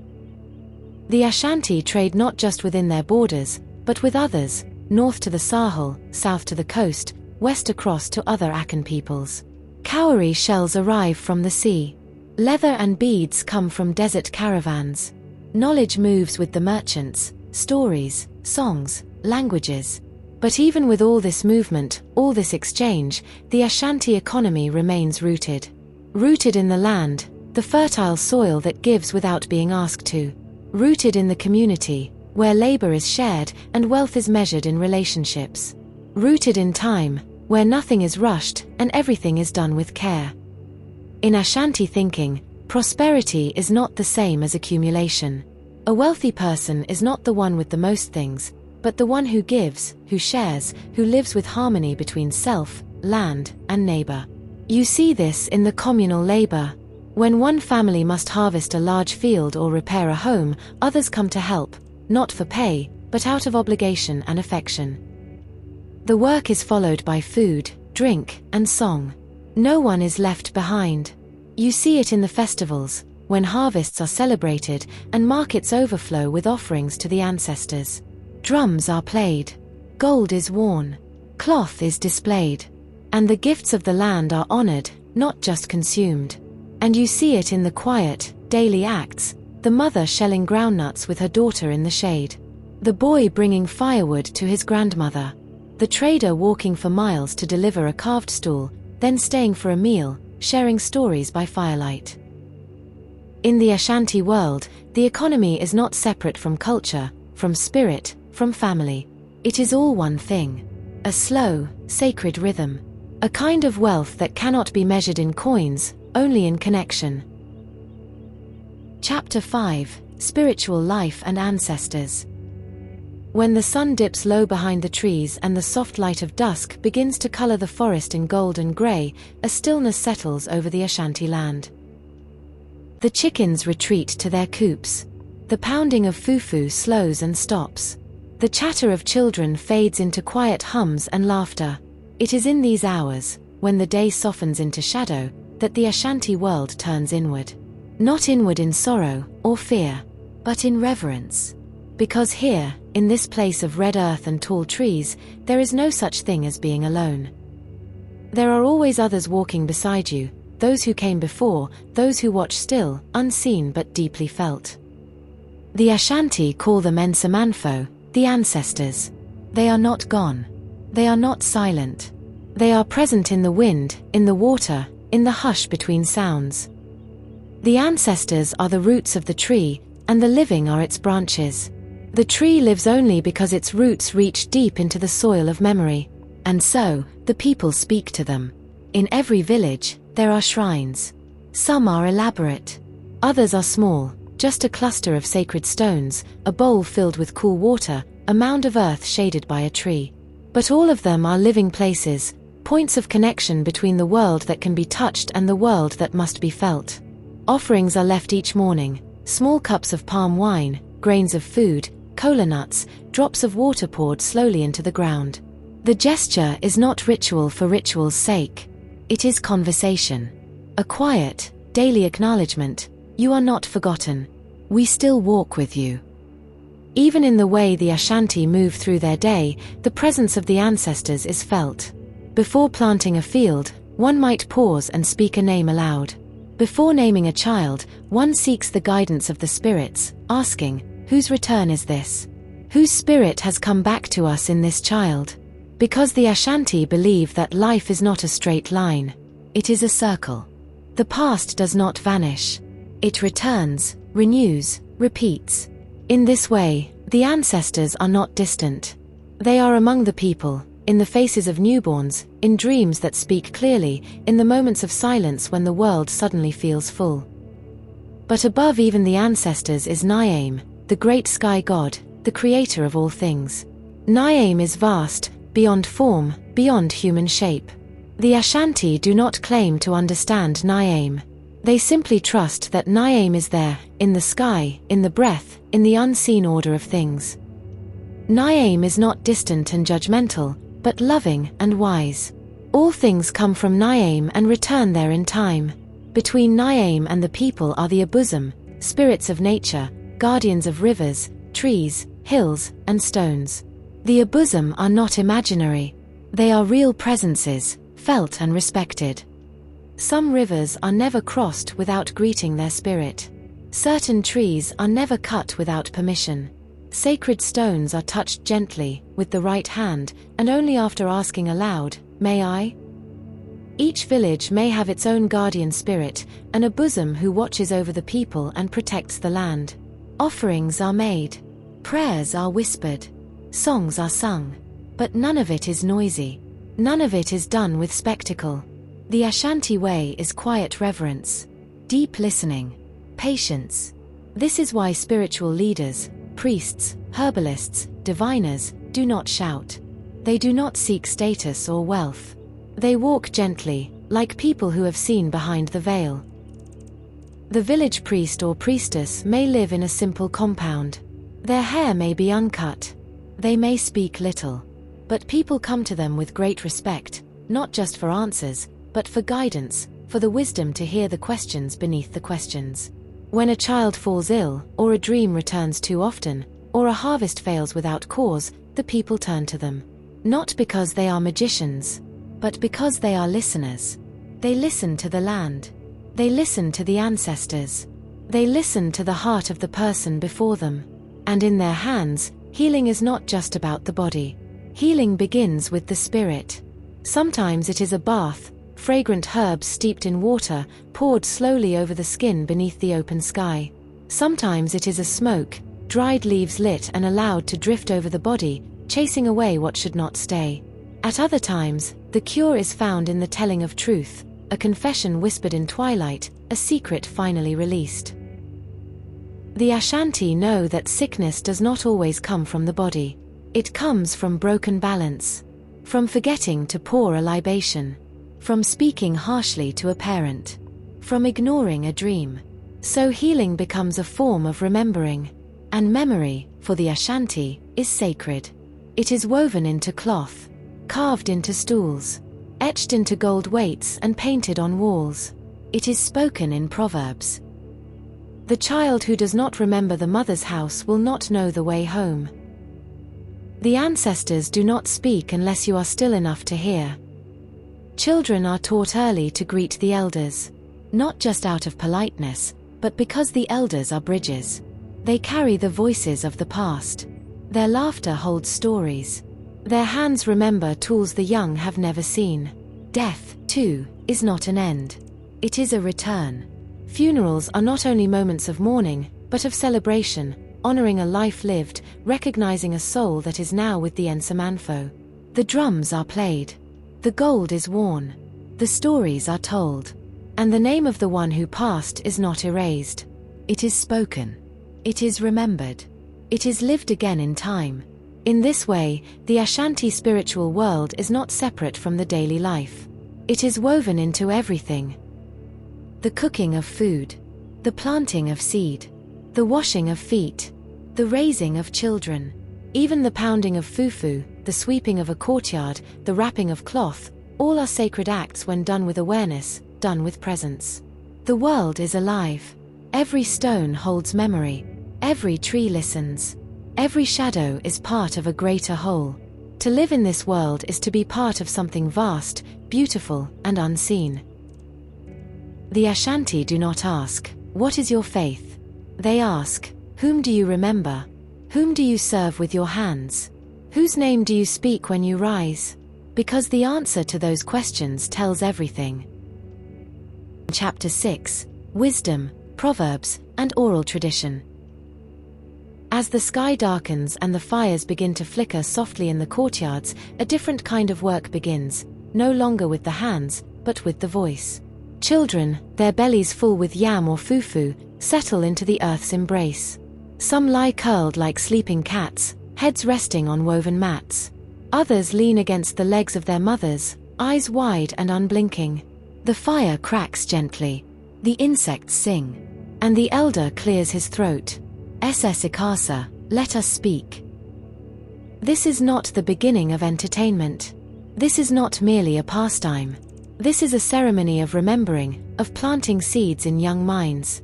The Ashanti trade not just within their borders, but with others, north to the Sahel, south to the coast, west across to other Akan peoples. Cowrie shells arrive from the sea. Leather and beads come from desert caravans. Knowledge moves with the merchants, stories, songs, languages. But even with all this movement, all this exchange, the Ashanti economy remains rooted. Rooted in the land, the fertile soil that gives without being asked to. Rooted in the community, where labor is shared and wealth is measured in relationships. Rooted in time, where nothing is rushed and everything is done with care. In Ashanti thinking, prosperity is not the same as accumulation. A wealthy person is not the one with the most things, but the one who gives, who shares, who lives with harmony between self, land, and neighbor. You see this in the communal labor. When one family must harvest a large field or repair a home, others come to help, not for pay, but out of obligation and affection. The work is followed by food, drink, and song. No one is left behind. You see it in the festivals, when harvests are celebrated and markets overflow with offerings to the ancestors. Drums are played. Gold is worn. Cloth is displayed. And the gifts of the land are honored, not just consumed. And you see it in the quiet, daily acts, the mother shelling groundnuts with her daughter in the shade. The boy bringing firewood to his grandmother. The trader walking for miles to deliver a carved stool, then staying for a meal, sharing stories by firelight. In the Ashanti world, the economy is not separate from culture, from spirit, from family. It is all one thing. A slow, sacred rhythm. A kind of wealth that cannot be measured in coins, only in connection. Chapter 5: Spiritual Life and Ancestors. When the sun dips low behind the trees and the soft light of dusk begins to color the forest in gold and gray, a stillness settles over the Ashanti land. The chickens retreat to their coops. The pounding of fufu slows and stops. The chatter of children fades into quiet hums and laughter. It is in these hours, when the day softens into shadow, that the Ashanti world turns inward. Not inward in sorrow or fear, but in reverence. Because here, in this place of red earth and tall trees, there is no such thing as being alone. There are always others walking beside you, those who came before, those who watch still, unseen but deeply felt. The Ashanti call them Ensamanfo, the ancestors. They are not gone. They are not silent. They are present in the wind, in the water, in the hush between sounds. The ancestors are the roots of the tree, and the living are its branches. The tree lives only because its roots reach deep into the soil of memory, and so, the people speak to them. In every village, there are shrines. Some are elaborate. Others are small, just a cluster of sacred stones, a bowl filled with cool water, a mound of earth shaded by a tree. But all of them are living places, points of connection between the world that can be touched and the world that must be felt. Offerings are left each morning, small cups of palm wine, grains of food, kola nuts, drops of water poured slowly into the ground. The gesture is not ritual for ritual's sake. It is conversation. A quiet, daily acknowledgement. You are not forgotten. We still walk with you. Even in the way the Ashanti move through their day, the presence of the ancestors is felt. Before planting a field, one might pause and speak a name aloud. Before naming a child, one seeks the guidance of the spirits, asking, whose return is this? Whose spirit has come back to us in this child? Because the Ashanti believe that life is not a straight line. It is a circle. The past does not vanish. It returns, renews, repeats. In this way, the ancestors are not distant. They are among the people, in the faces of newborns, in dreams that speak clearly, in the moments of silence when the world suddenly feels full. But above even the ancestors is Nyame, the great sky god, the creator of all things. Nyame is vast, beyond form, beyond human shape. The Ashanti do not claim to understand Nyame. They simply trust that Nyame is there, in the sky, in the breath, in the unseen order of things. Nyame is not distant and judgmental, but loving and wise. All things come from Nyame and return there in time. Between Nyame and the people are the Abuzum, spirits of nature, guardians of rivers, trees, hills, and stones. The Abuzum are not imaginary. They are real presences, felt and respected. Some rivers are never crossed without greeting their spirit. Certain trees are never cut without permission. Sacred stones are touched gently, with the right hand, and only after asking aloud, "May I?" Each village may have its own guardian spirit, an Abuzum who watches over the people and protects the land. Offerings are made. Prayers are whispered. Songs are sung. But none of it is noisy. None of it is done with spectacle. The Ashanti way is quiet reverence, deep listening, patience. This is why spiritual leaders, priests, herbalists, diviners, do not shout. They do not seek status or wealth. They walk gently, like people who have seen behind the veil. The village priest or priestess may live in a simple compound. Their hair may be uncut. They may speak little. But people come to them with great respect, not just for answers, but for guidance, for the wisdom to hear the questions beneath the questions. When a child falls ill, or a dream returns too often, or a harvest fails without cause, the people turn to them. Not because they are magicians, but because they are listeners. They listen to the land. They listen to the ancestors. They listen to the heart of the person before them. And in their hands, healing is not just about the body. Healing begins with the spirit. Sometimes it is a bath, fragrant herbs steeped in water, poured slowly over the skin beneath the open sky. Sometimes it is a smoke, dried leaves lit and allowed to drift over the body, chasing away what should not stay. At other times, the cure is found in the telling of truth, a confession whispered in twilight, a secret finally released. The Ashanti know that sickness does not always come from the body. It comes from broken balance, from forgetting to pour a libation, from speaking harshly to a parent, from ignoring a dream. So healing becomes a form of remembering. And memory, for the Ashanti, is sacred. It is woven into cloth, carved into stools, etched into gold weights and painted on walls. It is spoken in proverbs. The child who does not remember the mother's house will not know the way home. The ancestors do not speak unless you are still enough to hear. Children are taught early to greet the elders, not just out of politeness, but because the elders are bridges. They carry the voices of the past. Their laughter holds stories. Their hands remember tools the young have never seen. Death, too, is not an end. It is a return. Funerals are not only moments of mourning, but of celebration, honoring a life lived, recognizing a soul that is now with the Nsamanfo. The drums are played. The gold is worn. The stories are told. And the name of the one who passed is not erased. It is spoken. It is remembered. It is lived again in time. In this way, the Ashanti spiritual world is not separate from the daily life. It is woven into everything. The cooking of food, the planting of seed, the washing of feet, the raising of children, even the pounding of fufu, the sweeping of a courtyard, the wrapping of cloth, all are sacred acts when done with awareness, done with presence. The world is alive. Every stone holds memory. Every tree listens. Every shadow is part of a greater whole. To live in this world is to be part of something vast, beautiful, and unseen. The Ashanti do not ask, "What is your faith?" They ask, "Whom do you remember? Whom do you serve with your hands? Whose name do you speak when you rise?" Because the answer to those questions tells everything. Chapter 6: Wisdom, Proverbs, and Oral Tradition. As the sky darkens and the fires begin to flicker softly in the courtyards, a different kind of work begins, no longer with the hands, but with the voice. Children, their bellies full with yam or fufu, settle into the earth's embrace. Some lie curled like sleeping cats, heads resting on woven mats. Others lean against the legs of their mothers, eyes wide and unblinking. The fire cracks gently. The insects sing. And the elder clears his throat. SS Ikasa, let us speak. This is not the beginning of entertainment. This is not merely a pastime. This is a ceremony of remembering, of planting seeds in young minds.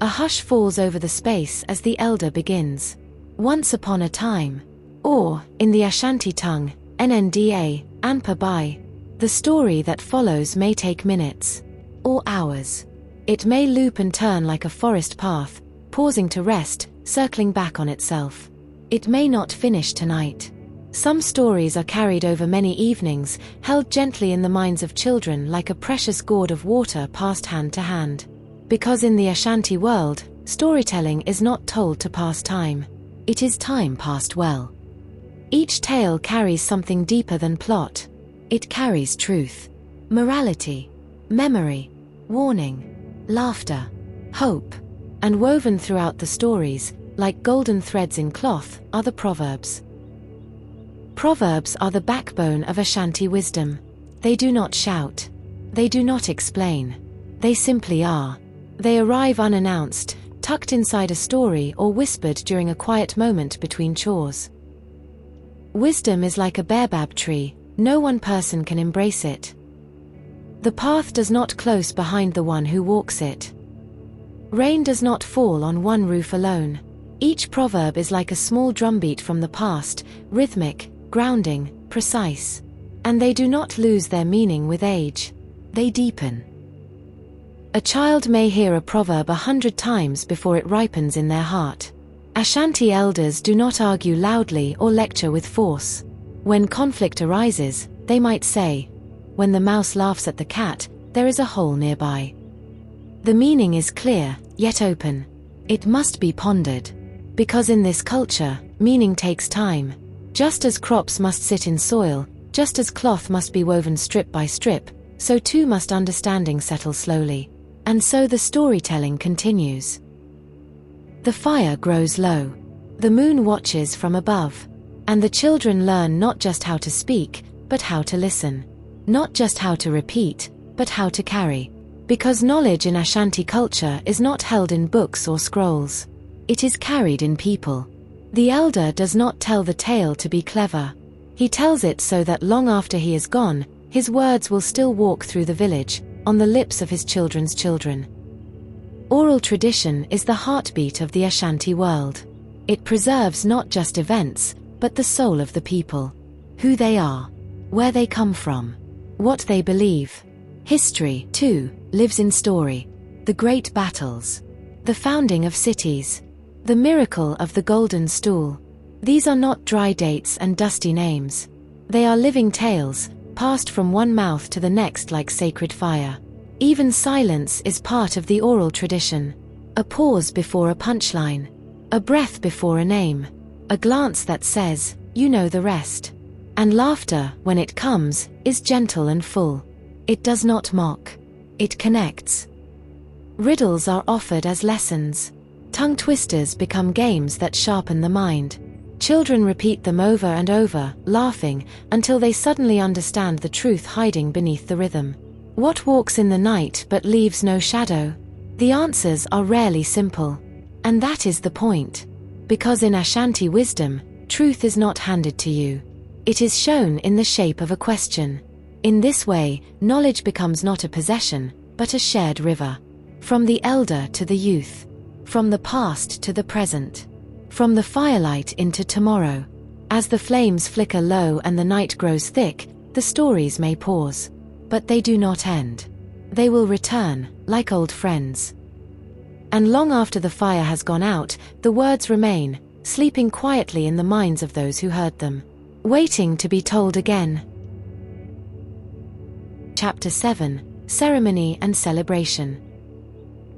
A hush falls over the space as the elder begins. Once upon a time. Or, in the Ashanti tongue, Nnda, Anpa Bai. The story that follows may take minutes. Or hours. It may loop and turn like a forest path, pausing to rest, circling back on itself. It may not finish tonight. Some stories are carried over many evenings, held gently in the minds of children like a precious gourd of water passed hand to hand. Because in the Ashanti world, storytelling is not told to pass time. It is time passed well. Each tale carries something deeper than plot. It carries truth, morality, memory, warning, laughter, hope. And woven throughout the stories, like golden threads in cloth, are the proverbs. Proverbs are the backbone of Ashanti wisdom. They do not shout. They do not explain. They simply are. They arrive unannounced, tucked inside a story or whispered during a quiet moment between chores. Wisdom is like a baobab tree, no one person can embrace it. The path does not close behind the one who walks it. Rain does not fall on one roof alone. Each proverb is like a small drumbeat from the past, rhythmic, grounding, precise. And they do not lose their meaning with age. They deepen. A child may hear a proverb 100 times before it ripens in their heart. Ashanti elders do not argue loudly or lecture with force. When conflict arises, they might say, when the mouse laughs at the cat, there is a hole nearby. The meaning is clear, yet open. It must be pondered. Because in this culture, meaning takes time. Just as crops must sit in soil, just as cloth must be woven strip by strip, so too must understanding settle slowly. And so the storytelling continues. The fire grows low. The moon watches from above. And the children learn not just how to speak, but how to listen. Not just how to repeat, but how to carry. Because knowledge in Ashanti culture is not held in books or scrolls. It is carried in people. The elder does not tell the tale to be clever. He tells it so that long after he is gone, his words will still walk through the village, on the lips of his children's children. Oral tradition is the heartbeat of the Ashanti world. It preserves not just events, but the soul of the people. Who they are. Where they come from. What they believe. History, too, lives in story. The great battles. The founding of cities. The miracle of the Golden Stool. These are not dry dates and dusty names. They are living tales, passed from one mouth to the next like sacred fire. Even silence is part of the oral tradition. A pause before a punchline. A breath before a name. A glance that says, you know the rest. And laughter, when it comes, is gentle and full. It does not mock. It connects. Riddles are offered as lessons. Tongue twisters become games that sharpen the mind. Children repeat them over and over, laughing, until they suddenly understand the truth hiding beneath the rhythm. What walks in the night but leaves no shadow? The answers are rarely simple. And that is the point. Because in Ashanti wisdom, truth is not handed to you. It is shown in the shape of a question. In this way, knowledge becomes not a possession, but a shared river. From the elder to the youth. From the past to the present. From the firelight into tomorrow. As the flames flicker low and the night grows thick, the stories may pause. But they do not end. They will return, like old friends. And long after the fire has gone out, the words remain, sleeping quietly in the minds of those who heard them. Waiting to be told again. Chapter 7. Ceremony and Celebration.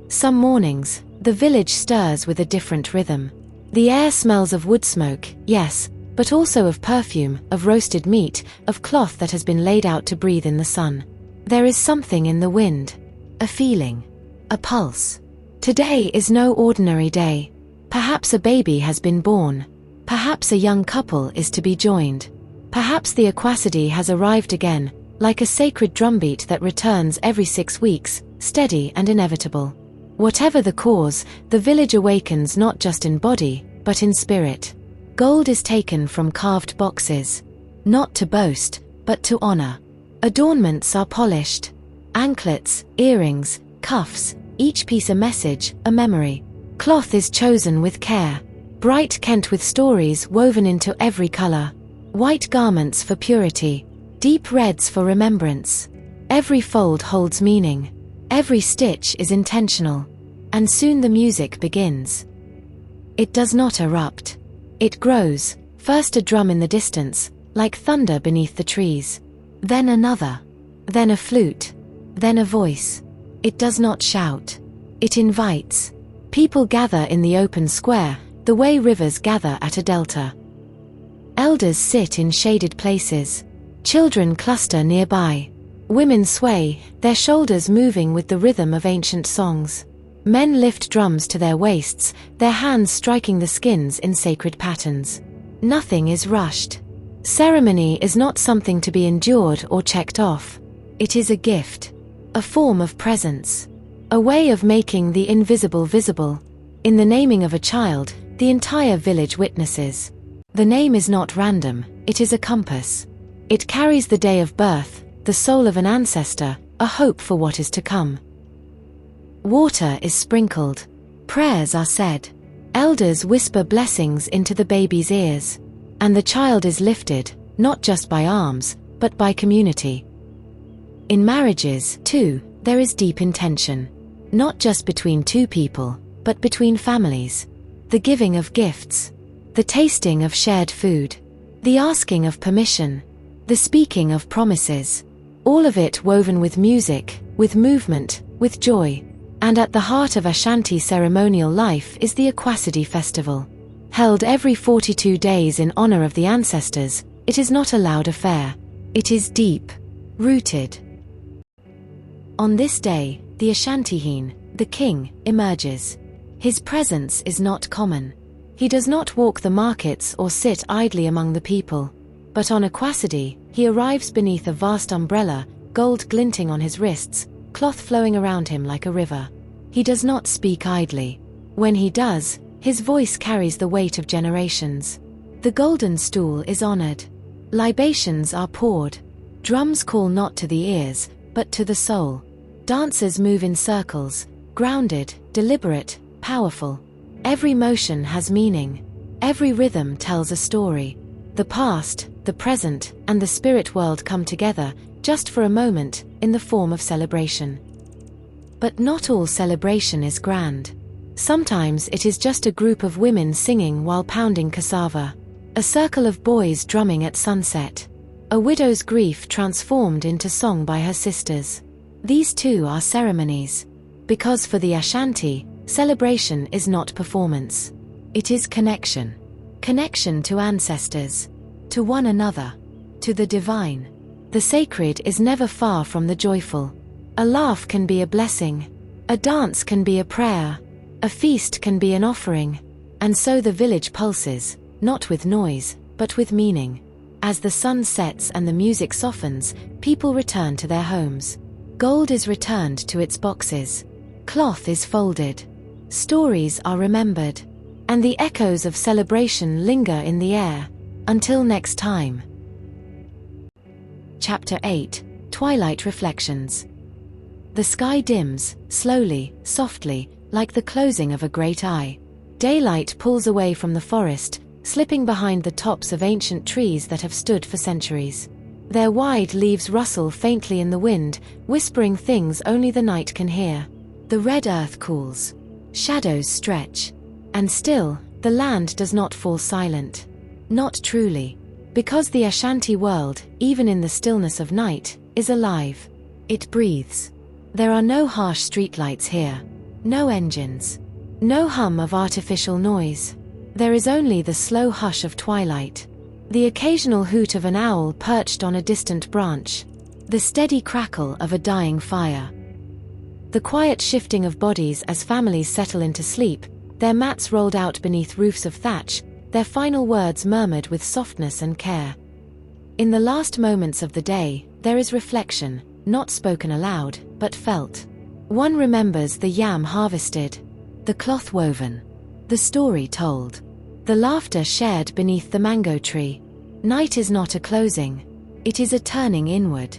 Some mornings, the village stirs with a different rhythm. The air smells of wood smoke, yes, but also of perfume, of roasted meat, of cloth that has been laid out to breathe in the sun. There is something in the wind. A feeling. A pulse. Today is no ordinary day. Perhaps a baby has been born. Perhaps a young couple is to be joined. Perhaps the Aquacity has arrived again, like a sacred drumbeat that returns every 6 weeks, steady and inevitable. Whatever the cause, the village awakens not just in body, but in spirit. Gold is taken from carved boxes. Not to boast, but to honor. Adornments are polished. Anklets, earrings, cuffs, each piece a message, a memory. Cloth is chosen with care. Bright Kent with stories woven into every color. White garments for purity. Deep reds for remembrance. Every fold holds meaning. Every stitch is intentional. And soon the music begins. It does not erupt. It grows, first a drum in the distance, like thunder beneath the trees. Then another. Then a flute. Then a voice. It does not shout. It invites. People gather in the open square, the way rivers gather at a delta. Elders sit in shaded places. Children cluster nearby. Women sway, their shoulders moving with the rhythm of ancient songs. Men lift drums to their waists, their hands striking the skins in sacred patterns. Nothing is rushed. Ceremony is not something to be endured or checked off. It is a gift. A form of presence. A way of making the invisible visible. In the naming of a child, the entire village witnesses. The name is not random, it is a compass. It carries the day of birth, the soul of an ancestor, a hope for what is to come. Water is sprinkled. Prayers are said. Elders whisper blessings into the baby's ears. And the child is lifted, not just by arms, but by community. In marriages, too, there is deep intention. Not just between two people, but between families. The giving of gifts. The tasting of shared food. The asking of permission. The speaking of promises. All of it woven with music, with movement, with joy. And at the heart of Ashanti ceremonial life is the Akwasidi festival. Held every 42 days in honor of the ancestors, it is not a loud affair. It is deep, rooted. On this day, the Ashantihene, the king, emerges. His presence is not common. He does not walk the markets or sit idly among the people. But on Akwasidi, he arrives beneath a vast umbrella, gold glinting on his wrists, cloth flowing around him like a river. He does not speak idly. When he does, his voice carries the weight of generations. The Golden Stool is honored. Libations are poured. Drums call not to the ears, but to the soul. Dancers move in circles, grounded, deliberate, powerful. Every motion has meaning. Every rhythm tells a story. The past, the present, and the spirit world come together, just for a moment, in the form of celebration. But not all celebration is grand. Sometimes it is just a group of women singing while pounding cassava. A circle of boys drumming at sunset. A widow's grief transformed into song by her sisters. These too are ceremonies. Because for the Ashanti, celebration is not performance. It is connection. Connection to ancestors. To one another. To the divine. The sacred is never far from the joyful. A laugh can be a blessing. A dance can be a prayer. A feast can be an offering. And so the village pulses, not with noise, but with meaning. As the sun sets and the music softens, people return to their homes. Gold is returned to its boxes. Cloth is folded. Stories are remembered. And the echoes of celebration linger in the air. Until next time. Chapter 8, Twilight Reflections. The sky dims, slowly, softly, like the closing of a great eye. Daylight pulls away from the forest, slipping behind the tops of ancient trees that have stood for centuries. Their wide leaves rustle faintly in the wind, whispering things only the night can hear. The red earth cools. Shadows stretch. And still, the land does not fall silent. Not truly. Because the Ashanti world, even in the stillness of night, is alive. It breathes. There are no harsh streetlights here. No engines. No hum of artificial noise. There is only the slow hush of twilight. The occasional hoot of an owl perched on a distant branch. The steady crackle of a dying fire. The quiet shifting of bodies as families settle into sleep, their mats rolled out beneath roofs of thatch, their final words murmured with softness and care. In the last moments of the day, there is reflection, not spoken aloud, but felt. One remembers the yam harvested, the cloth woven, the story told, the laughter shared beneath the mango tree. Night is not a closing. It is a turning inward.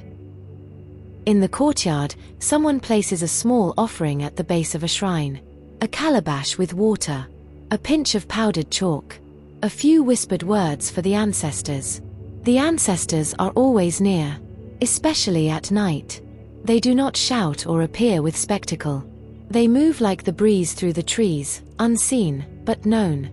In the courtyard, someone places a small offering at the base of a shrine. A calabash with water. A pinch of powdered chalk. A few whispered words for the ancestors. The ancestors are always near, especially at night. They do not shout or appear with spectacle. They move like the breeze through the trees, unseen, but known.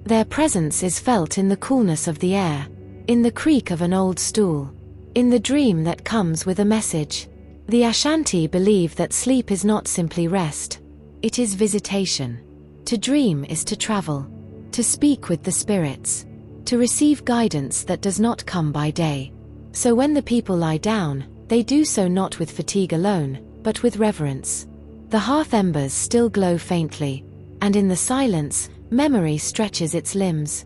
Their presence is felt in the coolness of the air, in the creak of an old stool, in the dream that comes with a message. The Ashanti believe that sleep is not simply rest. It is visitation. To dream is to travel. To speak with the spirits. To receive guidance that does not come by day. So when the people lie down, they do so not with fatigue alone, but with reverence. The hearth embers still glow faintly, and in the silence, memory stretches its limbs.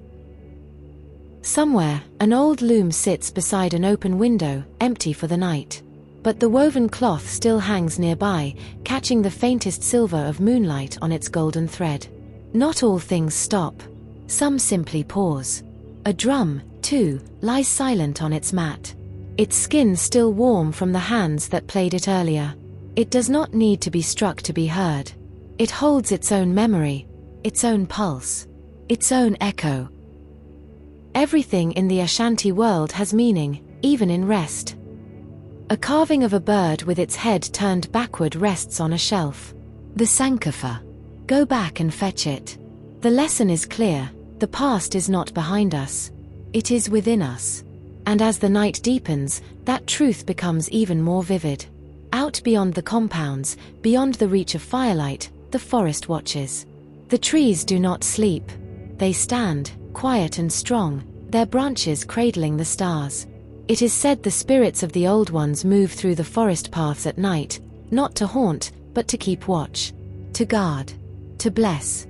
Somewhere, an old loom sits beside an open window, empty for the night. But the woven cloth still hangs nearby, catching the faintest silver of moonlight on its golden thread. Not all things stop. Some simply pause. A drum, too, lies silent on its mat. Its skin still warm from the hands that played it earlier. It does not need to be struck to be heard. It holds its own memory, its own pulse, its own echo. Everything in the Ashanti world has meaning, even in rest. A carving of a bird with its head turned backward rests on a shelf. The Sankofa. Go back and fetch it. The lesson is clear. The past is not behind us. It is within us. And as the night deepens, that truth becomes even more vivid. Out beyond the compounds, beyond the reach of firelight, the forest watches. The trees do not sleep. They stand, quiet and strong, their branches cradling the stars. It is said the spirits of the old ones move through the forest paths at night, not to haunt, but to keep watch, to guard, to bless.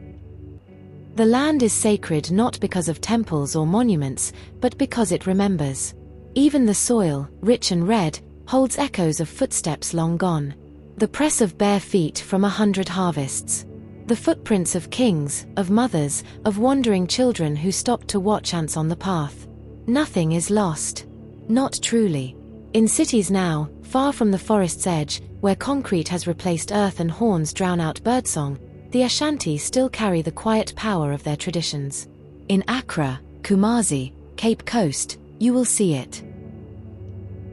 The land is sacred not because of temples or monuments, but because it remembers. Even the soil, rich and red, holds echoes of footsteps long gone. The press of bare feet from 100 harvests. The footprints of kings, of mothers, of wandering children who stopped to watch ants on the path. Nothing is lost. Not truly. In cities now, far from the forest's edge, where concrete has replaced earth and horns drown out birdsong, the Ashanti still carry the quiet power of their traditions. In Accra, Kumasi, Cape Coast, you will see it.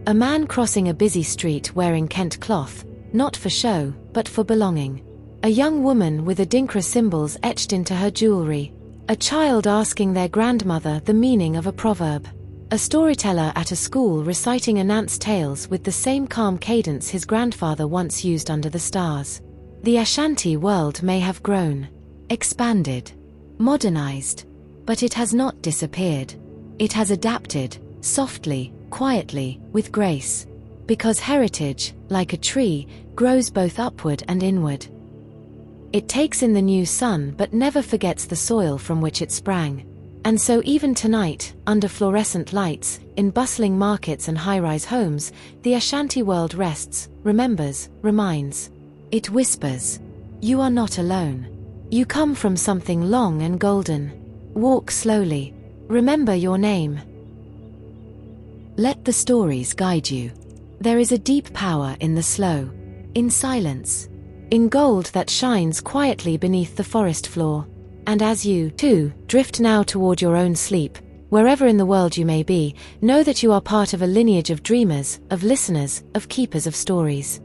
A man crossing a busy street wearing Kent cloth, not for show, but for belonging. A young woman with Adinkra symbols etched into her jewelry. A child asking their grandmother the meaning of a proverb. A storyteller at a school reciting Anant's tales with the same calm cadence his grandfather once used under the stars. The Ashanti world may have grown, expanded, modernized, but it has not disappeared. It has adapted, softly, quietly, with grace. Because heritage, like a tree, grows both upward and inward. It takes in the new sun but never forgets the soil from which it sprang. And so even tonight, under fluorescent lights, in bustling markets and high-rise homes, the Ashanti world rests, remembers, reminds. It whispers, "You are not alone. You come from something long and golden. Walk slowly. Remember your name." Let the stories guide you. There is a deep power in the slow, in silence, in gold that shines quietly beneath the forest floor. And as you, too, drift now toward your own sleep, wherever in the world you may be, know that you are part of a lineage of dreamers, of listeners, of keepers of stories.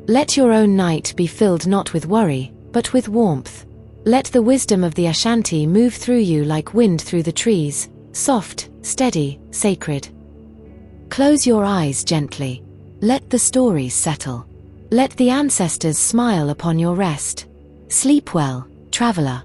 Let your own night be filled not with worry, but with warmth. Let the wisdom of the Ashanti move through you like wind through the trees, soft, steady, sacred. Close your eyes gently. Let the stories settle. Let the ancestors smile upon your rest. Sleep well, traveler.